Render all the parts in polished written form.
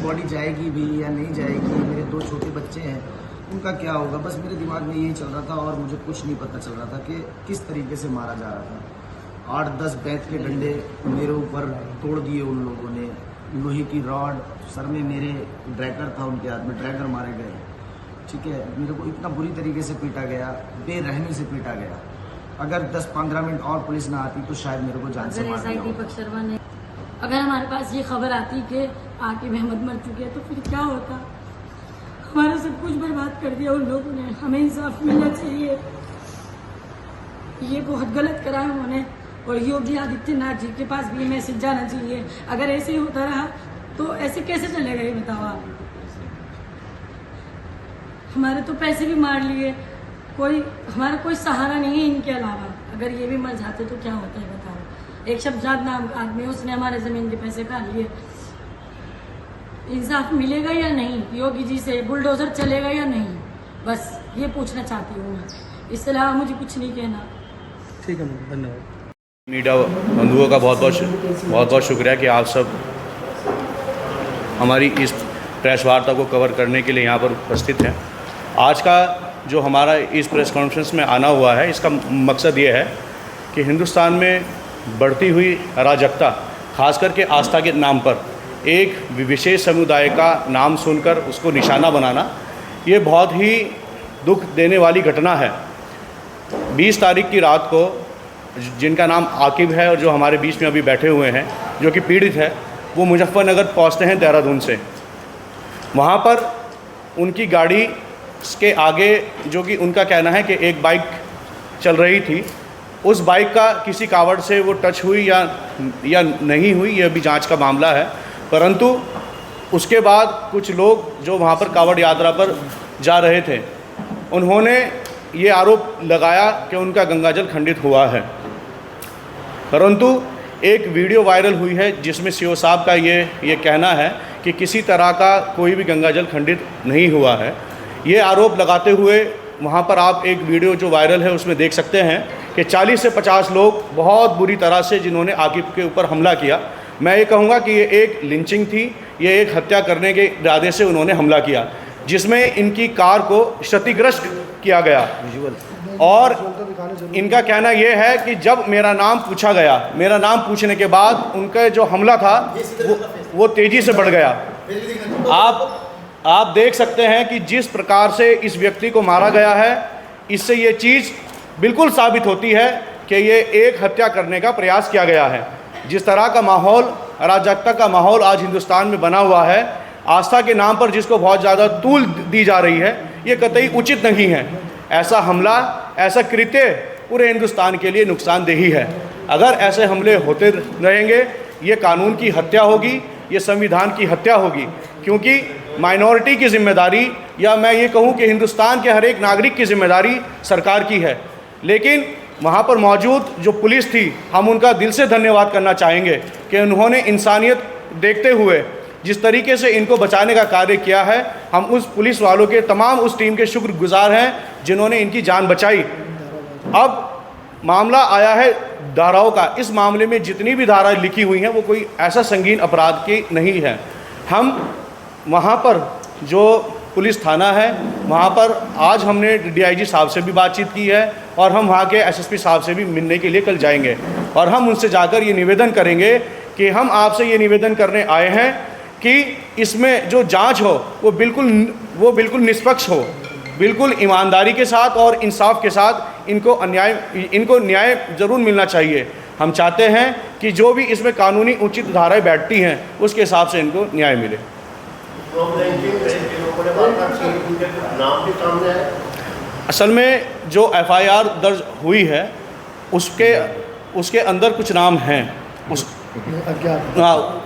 Body जाएगी भी या नहीं जाएगी, मेरे 2 छोटे बच्चे हैं, उनका क्या होगा, बस मेरे दिमाग में यही चल रहा था और मुझे कुछ नहीं पता चल रहा था कि किस तरीके से मारा जा रहा था। 8-10 बैत के डंडे मेरे ऊपर तोड़ दिए उन लोगों ने, लोहे की रॉड, सर में मेरे ड्रैगर था उनके हाथ में, ड्रैगर मारे गए। ठीक है, मेरे को इतना बुरी तरीके से पीटा गया, बेरहमी से पीटा गया। अगर 10-15 मिनट और पुलिस ना आती तो शायद मेरे को जान से मार दिया होता। अगर हमारे पास ये खबर आती कि आकिब अहमद मर चुके हैं तो फिर क्या होता। हमारा सब कुछ बर्बाद कर दिया उन लोगों ने, हमें इंसाफ मिलना चाहिए। ये बहुत गलत करा है उन्होंने, और योगी आदित्यनाथ जी के पास भी मैसेज जाना चाहिए। अगर ऐसे ही होता रहा तो ऐसे कैसे चलेगा ये बताओ आप। हमारे तो पैसे भी मार लिए, हमारा कोई सहारा नहीं है इनके अलावा। अगर ये भी मर जाते तो क्या होता है बताओ। एक शब्जाद नाम का आदमी, उसने हमारे जमीन के पैसे खा लिए। इंसाफ मिलेगा या नहीं, योगी जी से बुलडोजर चलेगा या नहीं, बस ये पूछना चाहती हूँ मैं। इसके अलावा मुझे कुछ नहीं कहना। ठीक है, धन्यवाद। मीडिया बंधुओं का बहुत बहुत शुक्रिया कि आप सब हमारी इस प्रेस वार्ता को कवर करने के लिए यहाँ पर उपस्थित हैं। आज का जो हमारा इस प्रेस कॉन्फ्रेंस में आना हुआ है, इसका मकसद ये है कि हिंदुस्तान में बढ़ती हुई अराजकता, खास करके आस्था के नाम पर एक विशेष समुदाय का नाम सुनकर उसको निशाना बनाना, ये बहुत ही दुख देने वाली घटना है। 20 तारीख की रात को जिनका नाम आकिब है और जो हमारे बीच में अभी बैठे हुए हैं, जो कि पीड़ित है, वो मुजफ्फरनगर पहुंचते हैं देहरादून से। वहाँ पर उनकी गाड़ी के आगे, जो कि उनका कहना है कि एक बाइक चल रही थी, उस बाइक का किसी कावड़ से वो टच हुई या नहीं हुई, ये अभी जांच का मामला है। परंतु उसके बाद कुछ लोग जो वहाँ पर कावड़ यात्रा पर जा रहे थे, उन्होंने ये आरोप लगाया कि उनका गंगाजल खंडित हुआ है। परंतु एक वीडियो वायरल हुई है जिसमें सीओ साहब का ये कहना है कि किसी तरह का कोई भी गंगाजल खंडित नहीं हुआ है। ये आरोप लगाते हुए वहाँ पर आप एक वीडियो जो वायरल है उसमें देख सकते हैं कि 40 से 50 लोग बहुत बुरी तरह से जिन्होंने आकिब के ऊपर हमला किया। मैं ये कहूँगा कि ये एक लिंचिंग थी, ये एक हत्या करने के इरादे से उन्होंने हमला किया, जिसमें इनकी कार को क्षतिग्रस्त किया गया। और इनका कहना यह है कि जब मेरा नाम पूछा गया, मेरा नाम पूछने के बाद उनका जो हमला था वो तेज़ी से बढ़ गया। आप देख सकते हैं कि जिस प्रकार से इस व्यक्ति को मारा गया है, इससे ये चीज़ बिल्कुल साबित होती है कि ये एक हत्या करने का प्रयास किया गया है। जिस तरह का माहौल, अराजकता का माहौल आज हिंदुस्तान में बना हुआ है, आस्था के नाम पर जिसको बहुत ज़्यादा तूल दी जा रही है, ये कतई उचित नहीं है। ऐसा हमला, ऐसा कृत्य पूरे हिंदुस्तान के लिए नुकसानदेही है। अगर ऐसे हमले होते रहेंगे, ये कानून की हत्या होगी, ये संविधान की हत्या होगी, क्योंकि माइनॉरिटी की जिम्मेदारी, या मैं ये कहूँ कि हिंदुस्तान के हर एक नागरिक की जिम्मेदारी सरकार की है। लेकिन वहाँ पर मौजूद जो पुलिस थी, हम उनका दिल से धन्यवाद करना चाहेंगे कि उन्होंने इंसानियत देखते हुए जिस तरीके से इनको बचाने का कार्य किया है, हम उस पुलिस वालों के, तमाम उस टीम के शुक्रगुजार हैं जिन्होंने इनकी जान बचाई। अब मामला आया है धाराओं का। इस मामले में जितनी भी धाराएं लिखी हुई हैं वो कोई ऐसा संगीन अपराध की नहीं है। हम वहाँ पर जो पुलिस थाना है, वहाँ पर आज हमने डीआईजी साहब से भी बातचीत की है और हम वहाँ के एसएसपी साहब से भी मिलने के लिए कल जाएंगे और हम उनसे जाकर ये निवेदन करेंगे कि हम आपसे ये निवेदन करने आए हैं कि इसमें जो जांच हो वो बिल्कुल निष्पक्ष हो, बिल्कुल ईमानदारी के साथ और इंसाफ के साथ इनको न्याय ज़रूर मिलना चाहिए। हम चाहते हैं कि जो भी इसमें कानूनी उचित धाराएं बैठती हैं उसके हिसाब से इनको न्याय मिले। असल में जो एफआईआर दर्ज हुई है उसके अंदर कुछ नाम हैं,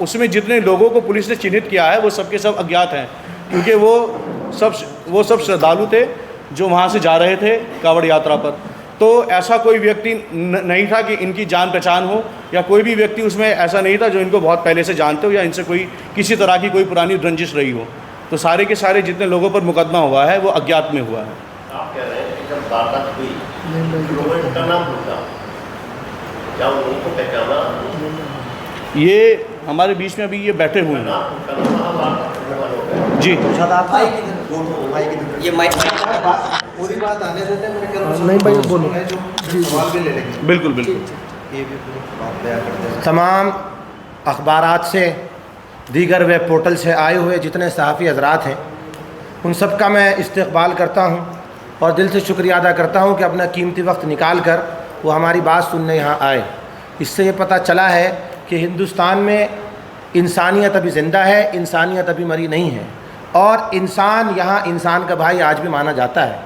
उसमें जितने लोगों को पुलिस ने चिन्हित किया है वो सबके सब अज्ञात हैं, क्योंकि वो सब श्रद्धालु थे जो वहाँ से जा रहे थे कावड़ यात्रा पर। तो ऐसा कोई व्यक्ति नहीं था कि इनकी जान पहचान हो, या कोई भी व्यक्ति उसमें ऐसा नहीं था जो इनको बहुत पहले से जानते हो या इनसे कोई किसी तरह की कोई पुरानी रंजिश रही हो। तो सारे के सारे जितने लोगों पर मुकदमा हुआ है वो अज्ञात में हुआ है। आप कह रहे हैं कि जब वारदात हुई लोगों का नाम पूछा, क्या उनको पहचाना? ये हमारे बीच में अभी ये बैठे हुए हैं। मरने वालों का जी ये माइक पूरी बात आने देते हैं मेरे ख्याल नहीं भाई, बोलो। जो सवाल भी ले लेंगे बिल्कुल बिल्कुल ये भी अपनी बात बयां करते हैं। तमाम अखबारात से दीगर वेब पोर्टल से आए हुए जितने सहाफ़ी हजरात हैं उन सब का मैं इस्तकबाल करता हूँ और दिल से शुक्रिया अदा करता हूँ कि अपना कीमती वक्त निकाल कर वो हमारी बात सुनने यहाँ आए। इससे ये पता चला है कि हिंदुस्तान में इंसानियत अभी ज़िंदा है, इंसानियत अभी मरी नहीं है और इंसान यहाँ इंसान का भाई आज भी माना जाता है।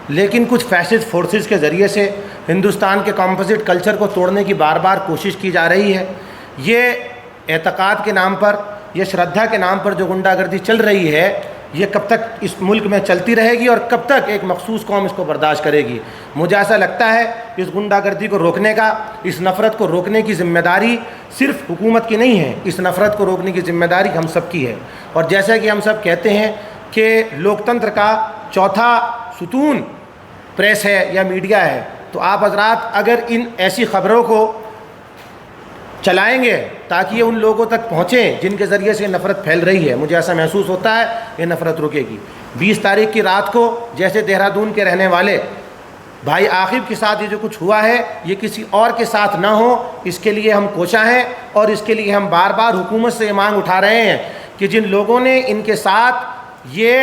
लेकिन कुछ फैसिस्ट फोर्सेस के ज़रिए से हिंदुस्तान के कॉम्पोजिट कल्चर को तोड़ने की बार बार कोशिश की जा रही है। ये एतक़ाद के नाम पर, ये श्रद्धा के नाम पर जो गुंडागर्दी चल रही है, ये कब तक इस मुल्क में चलती रहेगी और कब तक एक मखसूस कौम इसको बर्दाश्त करेगी। मुझे ऐसा लगता है कि इस गुंडागर्दी को रोकने का, इस नफ़रत को रोकने की ज़िम्मेदारी सिर्फ हुकूमत की नहीं है, इस नफ़रत को रोकने की ज़िम्मेदारी हम सब की है। और जैसा कि हम सब कहते हैं कि लोकतंत्र का चौथा सुतून प्रेस है या मीडिया है, तो आप हजरात अगर इन ऐसी ख़बरों को चलाएंगे ताकि ये उन लोगों तक पहुँचें जिनके ज़रिए से नफ़रत फैल रही है, मुझे ऐसा महसूस होता है ये नफ़रत रुकेगी। 20 तारीख की रात को जैसे देहरादून के रहने वाले भाई आकिब के साथ ये जो कुछ हुआ है ये किसी और के साथ ना हो, इसके लिए हम कोशा हैं और इसके लिए हम बार बार हुकूमत से ये मांग उठा रहे हैं कि जिन लोगों ने इनके साथ ये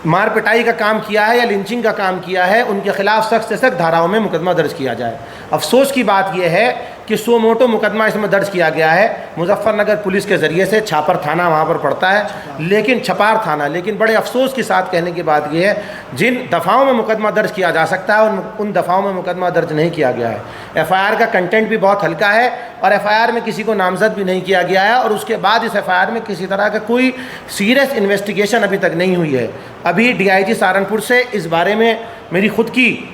मार पिटाई का काम किया है या लिंचिंग का काम किया है उनके ख़िलाफ़ सख्त से सख्त धाराओं में मुकदमा दर्ज किया जाए। अफसोस की बात यह है कि सो मोटो मुकदमा इसमें दर्ज किया गया है मुजफ्फरनगर पुलिस के ज़रिए से। छापर थाना वहाँ पर पड़ता है, लेकिन छपार थाना, लेकिन बड़े अफसोस के साथ कहने की बात यह है जिन दफ़ाओं में मुकदमा दर्ज किया जा सकता है उन दफ़ाओं में मुकदमा दर्ज नहीं किया गया है। FIR का कंटेंट भी बहुत हल्का है और FIR में किसी को नामजद भी नहीं किया गया है और उसके बाद इस FIR में किसी तरह का कोई सीरियस इन्वेस्टिगेशन अभी तक नहीं हुई है। अभी DIG सहारनपुर से इस बारे में मेरी ख़ुद की,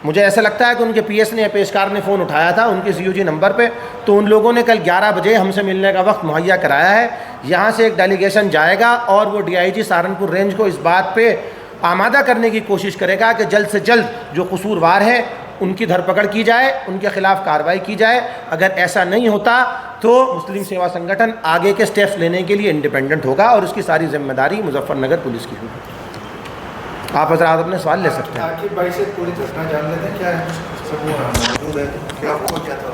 मुझे ऐसा लगता है कि उनके PS ने या पेशकार ने फ़ोन उठाया था उनके COG नंबर पे, तो उन लोगों ने कल 11 बजे हमसे मिलने का वक्त मुहैया कराया है। यहाँ से एक डेलीगेशन जाएगा और वो DIG सहारनपुर रेंज को इस बात पे आमादा करने की कोशिश करेगा कि जल्द से जल्द जो कसूरवार हैं उनकी धरपकड़ की जाए, उनके ख़िलाफ़ कार्रवाई की जाए। अगर ऐसा नहीं होता तो मुस्लिम सेवा संगठन आगे के स्टेप्स लेने के लिए इंडिपेंडेंट होगा और उसकी सारी जिम्मेदारी मुजफ्फरनगर पुलिस की होगी। आप हज़रात अपने सवाल ले सकते हैं। आकिब भाई से पूरी तरह जान लेते हैं क्या है सब मौजूद है, क्या आपको क्या था?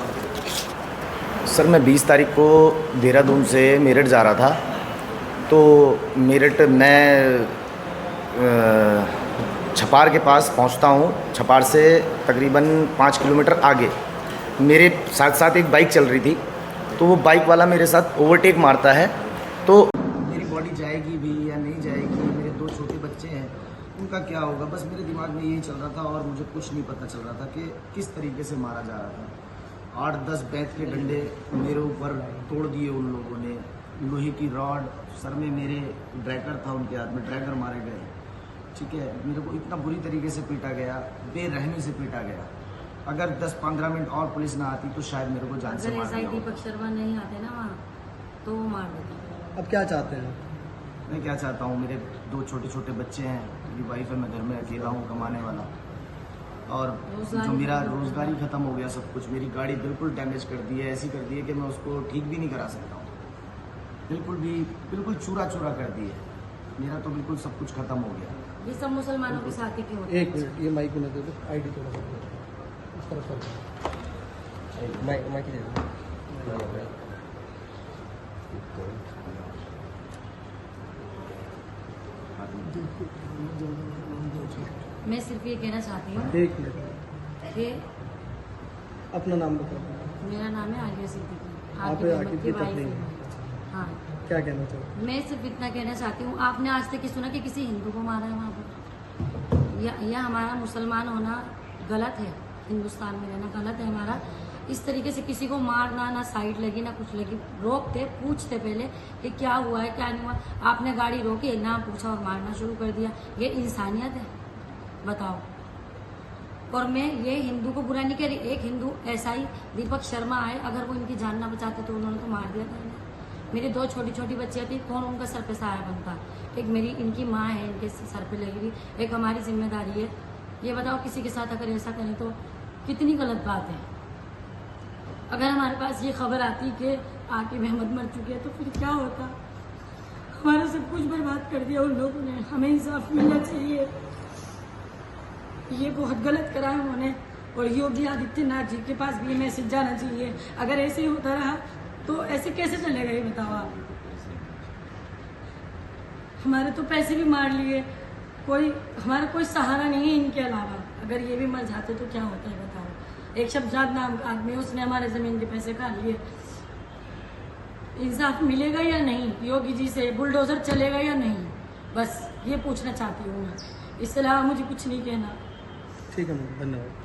सर मैं 20 तारीख को देहरादून से मेरठ जा रहा था, तो मेरठ मैं छपार के पास पहुंचता हूं। छपार से तकरीबन 5 किलोमीटर आगे मेरे साथ साथ एक बाइक चल रही थी, तो वो बाइक वाला मेरे साथ ओवरटेक मारता है। तो मेरी बॉडी जाएगी भी या नहीं जाएगी, मेरे 2 छोटे बच्चे हैं उनका क्या होगा, बस मेरे दिमाग में यही चल रहा था और मुझे कुछ नहीं पता चल रहा था कि किस तरीके से मारा जा रहा था। 8-10 बैत के डंडे मेरे ऊपर तोड़ दिए उन लोगों ने, लोहे की रॉड, सर में मेरे ड्रैगर था, उनके हाथ में ड्रैगर मारे गए। ठीक है, मेरे को इतना बुरी तरीके से पीटा गया, बेरहमी से पीटा गया। अगर 10-15 मिनट और पुलिस ना आती तो शायद मेरे को जान से मार दिया होता। दीपक शर्मा नहीं आते ना वहाँ तो वो मार देते। अब क्या चाहते हैं? मैं क्या चाहता हूँ, मेरे 2 छोटे छोटे बच्चे हैं, मेरी वाइफ है, मैं घर में अकेला हूँ कमाने वाला, और जो मेरा रोज़गारी ख़त्म हो गया, सब कुछ, मेरी गाड़ी बिल्कुल डैमेज कर दी है, ऐसी कर दी है कि मैं उसको ठीक भी नहीं करा सकता हूँ, बिल्कुल चूरा चूरा कर दी है, मेरा तो बिल्कुल सब कुछ ख़त्म हो गया। ये सब मुसलमानों के साथ ही क्यों होता है? एक मिनट, ये माइक में दे दो, ID थोड़ा सा इस तरफ कर। माइक दे दो। मैं सिर्फ ये कहना चाहती हूँ एक मिनट, कि अपना नाम बताओ। मेरा नाम है आलिया सिद्दीकी, आप आपकी आकिब की वाइफ पत्नी है। हैं। हाँ, क्या कहना चाहते मैं सिर्फ इतना कहना चाहती हूँ, आपने आज तक सुना कि किसी हिंदू को मारा है वहाँ पर? या हमारा मुसलमान होना गलत है, हिंदुस्तान में रहना गलत है हमारा। इस तरीके से किसी को मारना, ना साइड लगी ना कुछ लगी, रोकते पूछते पहले कि क्या हुआ है क्या नहीं हुआ। आपने गाड़ी रोकी ना पूछा और मारना शुरू कर दिया, ये इंसानियत है? बताओ। और मैं ये हिंदू को बुरा नहीं कह रही, एक हिंदू ऐसा ही दीपक शर्मा आए, अगर वो इनकी जान ना बचाते तो उन्होंने तो मार दिया था इन्हें। मेरी 2 छोटी छोटी बच्चियाँ थी, कौन उनका सर पे सहारा बनता? एक मेरी इनकी माँ है, इनके सर पे लगी हुई, एक हमारी जिम्मेदारी है। ये बताओ किसी के साथ अगर ऐसा करें तो कितनी गलत बात है। अगर हमारे पास ये खबर आती कि आकिब अहमद मर चुके हैं तो फिर क्या होता? सब कुछ बर्बाद कर दिया उन लोगों ने। हमें इंसाफ मिलना चाहिए। ये बहुत गलत करा है उन्होंने। और योगी आदित्यनाथ जी के पास भी ये मैसेज जाना चाहिए। अगर ऐसे ही होता रहा तो ऐसे कैसे चलेगा ये बताओ आप। हमारे तो पैसे भी मार लिए, हमारा कोई सहारा नहीं है इनके अलावा। अगर ये भी मर जाते तो क्या होता है बताओ। एक शब्जाद नाम का आदमी, उसने हमारे जमीन के पैसे खा लिए। इंसाफ मिलेगा या नहीं योगी जी से? बुलडोजर चलेगा या नहीं? बस ये पूछना चाहती हूँ मैं। इसके अलावा मुझे कुछ नहीं कहना। ठीक है मैम, धन्यवाद।